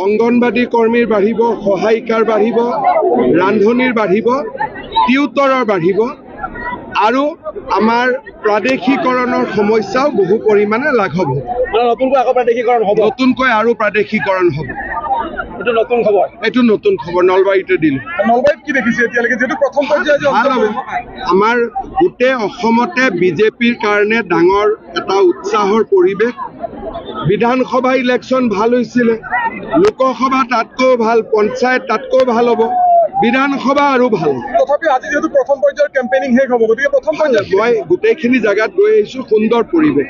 অংগনবাদী কৰ্মীৰ বাঢ়িব, সহায়িকাৰ বাঢ়িব, ৰান্ধনীৰ বাঢ়িব, টিউটৰৰ বাঢ়িব আৰু আমাৰ প্ৰাদেশিকৰণৰ সমস্যাও বহু পৰিমাণে লাঘৱ হ'ব। নতুনকৈ আৰু প্ৰাদেশিকৰণ হ'ব। এইটো নতুন খবৰ নলবাৰীতে দিলোঁ। নলবাৰীত কি দেখিছে এতিয়ালৈকে যেটো প্ৰথম পৰ্যায়ে আমাৰ গোটেই অসমতে বিজেপিৰ কাৰণে ডাঙৰ এটা উৎসাহৰ পৰিৱেশ। বিধানসভা ইলেকশ্যন ভাল হৈছিলে, লোকসভা তাতকৈ ভাল, পঞ্চায়ত তাতকৈ ভাল হ'ব, বিধানসভা আৰু ভাল। তথাপিও আজি যেহেতু প্ৰথম পৰ্যায়ৰ কেম্পেইনিং শেষ হ'ব, গতিকে প্ৰথম পৰ্যায়ত মই গোটেইখিনি জাগাত গৈ আহিছোঁ, সুন্দৰ পৰিৱেশ।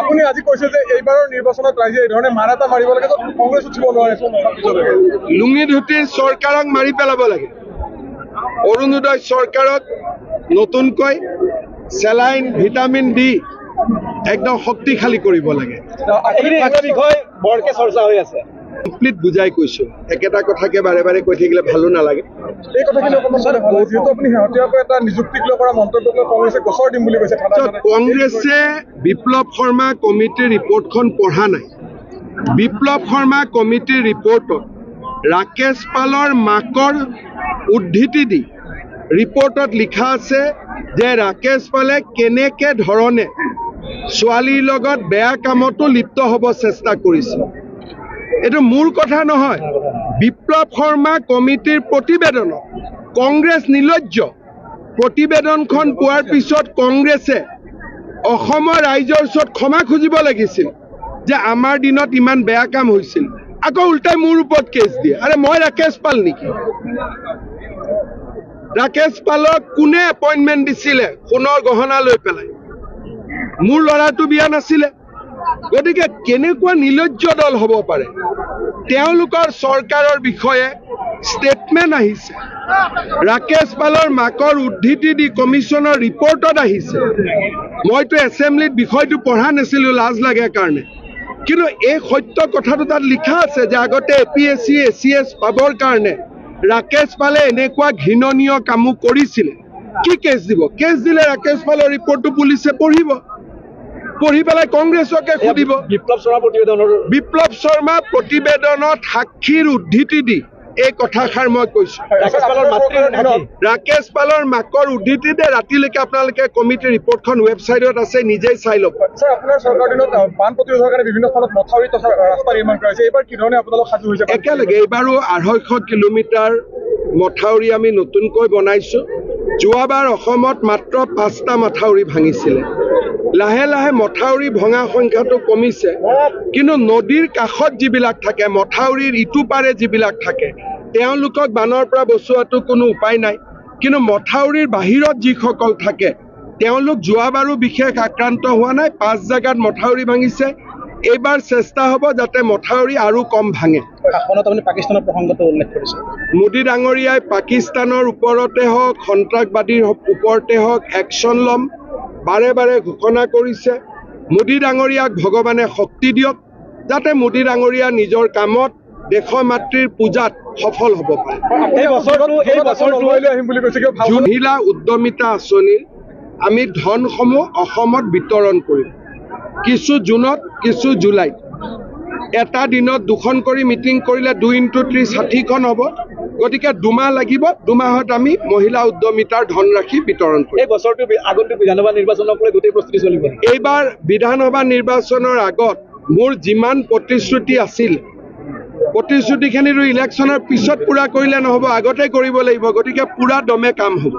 আপুনি আজি কৈছে যে এইবাৰৰ নিৰ্বাচনত ৰাইজে এই ধৰণে মাৰ এটা মাৰিব লাগে, কংগ্ৰেছ উঠিব নোৱাৰে। লুঙি ধুতিৰ চৰকাৰক মাৰি পেলাব লাগে। অৰুণোদয় চৰকাৰক নতুনকৈ চেলাইন, ভিটামিন দি একদম শক্তিশালী কৰিব লাগে। বৰকে চৰ্চা হৈ আছে। কমপ্লিট বুজাই কৈছোঁ, একেটা কথাকে বাৰে বাৰে কৈ থাকিলে ভালো নালাগে। এই কথাখিনি যিহেতু আপুনি শেহতীয়াকৈ এটা নিযুক্তিক লৈ কৰা মন্তব্যক লৈ কংগ্ৰেছে গোচৰ দিম বুলি কৈছে। কংগ্ৰেছে বিপ্লৱ শৰ্মা কমিটিৰ ৰিপৰ্টখন পঢ়া নাই। বিপ্লৱ শৰ্মা কমিটিৰ ৰিপৰ্টত ৰাকেশ পালৰ মাকৰ উদ্ধৃতি দি ৰিপৰ্টত লিখা আছে যে ৰাকেশ পালে কেনেকে ধৰণে ছোৱালীৰ লগত বেয়া কামতো লিপ্ত হ'ব চেষ্টা কৰিছে। এইটো মোৰ কথা নহয়, বিপ্লৱ শৰ্মা কমিটিৰ প্ৰতিবেদনত কংগ্ৰেছ নিৰ্লজ্জ। প্ৰতিবেদনখন পোৱাৰ পিছত কংগ্ৰেছে অসমৰ ৰাইজৰ ওচৰত ক্ষমা খুজিব লাগিছিল যে আমাৰ দিনত ইমান বেয়া কাম হৈছিল। আকৌ উল্টাই মোৰ ওপৰত কেছ দিয়ে। আৰে মই ৰাকেশ পাল নেকি? ৰাকেশ পালক কোনে এপইণ্টমেণ্ট দিছিলে সোণৰ গহনা লৈ পেলাই? মোৰ ল'ৰাটো বিয়া নাছিলে। গতিকে কেনেকুৱা নিৰ্লজ্জ দল হ'ব পাৰে? তেওঁলোকৰ চৰকাৰৰ বিষয়ে ষ্টেটমেণ্ট আহিছে, ৰাকেশ পালৰ মাকৰ উদ্ধৃতি দি কমিশ্যনৰ ৰিপৰ্টত আহিছে। মইতো এছেম্বলিত বিষয়টো পঢ়া নাছিলোঁ, লাজ লাগে কাৰণে, কিন্তু এই সত্য কথাটো তাত লিখা আছে যে আগতে APSC ACS পাবৰ কাৰণে ৰাকেশ পালে এনেকুৱা ঘৃণনীয় কামো কৰিছিলে। কি কেছ দিব? কেছ দিলে ৰাকেশ পালৰ ৰিপৰ্টটো পুলিচে পঢ়িব, পঢ়ি পেলাই কংগ্ৰেছকে সুধিব। বিপ্লৱ শৰ্মা প্ৰতিবেদনত সাক্ষীৰ উদ্ধৃতি দি এই কথাষাৰ মই কৈছোঁ। ৰাকেশ পালৰ মাকৰ উদ্ধৃতি দিয়ে ৰাতিলৈকে আপোনালোকে কমিটিৰ ৰিপৰ্টখন ৱেবছাইটত আছে, নিজেই চাই ল'ব। আপোনাৰ চৰকাৰ দিনত বান প্ৰতিৰোধৰ কাৰণে বিভিন্ন স্থানত মথাউৰি তথা ৰাস্তা নিৰ্মাণ কৰা হৈছে। এইবাৰ কি ধৰণে আপোনালোক সাজু হৈছে? একেলগে এইবাৰো 250 কিলোমিটাৰ মথাউৰি আমি নতুনকৈ বনাইছোঁ। যোৱাবাৰ অসমত মাত্ৰ 5টা মথাউৰি ভাঙিছিলে। লাহে লাহে মথাউৰি ভঙা সংখ্যাটো কমিছে, কিন্তু নদীৰ কাষত যিবিলাক থাকে, মথাউৰিৰ ইটো পাৰে যিবিলাক থাকে, তেওঁলোকক বানৰ পৰা বচোৱাটো কোনো উপায় নাই। কিন্তু মথাউৰিৰ বাহিৰত যিসকল থাকে তেওঁলোক যোৱাবাৰো বিশেষ আক্ৰান্ত হোৱা নাই। 5 জাগাত মথাউৰি ভাঙিছে। এইবাৰ চেষ্টা হ'ব যাতে মথাউৰি আৰু কম ভাঙে। পাকিস্তানৰ প্ৰসংগটো উল্লেখ কৰিছে। মোদী ডাঙৰীয়াই পাকিস্তানৰ ওপৰতে হওক, সন্ত্ৰাসবাদীৰ ওপৰতে হওক একশ্যন ল'ম বাৰে বাৰে ঘোষণা কৰিছে। মোদী ডাঙৰীয়াক ভগৱানে শক্তি দিয়ক যাতে মোদী ডাঙৰীয়া নিজৰ কামত দেশৰ মাতৃৰ পূজাত সফল হ'ব পাৰে। মহিলা উদ্যমিতা আঁচনিৰ আমি ধনসমূহ অসমত বিতৰণ কৰিম, কিছু জুনত, কিছু জুলাইত। এটা দিনত 2খন কৰি মিটিং কৰিলে 2 × 30 60খন হ'ব। গতিকে 2 মাহ লাগিব। 2 মাহত আমি মহিলা উদ্যমিতাৰ ধনৰাশি বিতৰণ কৰিম। এই বছৰটো আগন্তুক বিধানসভা নিৰ্বাচনক লৈ গোটেই প্ৰস্তুতি চলিব। এইবাৰ বিধানসভা নিৰ্বাচনৰ আগত মোৰ যিমান প্ৰতিশ্ৰুতি আছিল, প্ৰতিশ্ৰুতিখিনিৰো ইলেকশ্যনৰ পিছত পূৰা কৰিলে নহ'ব, আগতে কৰিব লাগিব। গতিকে পূৰা দমে কাম হ'ব।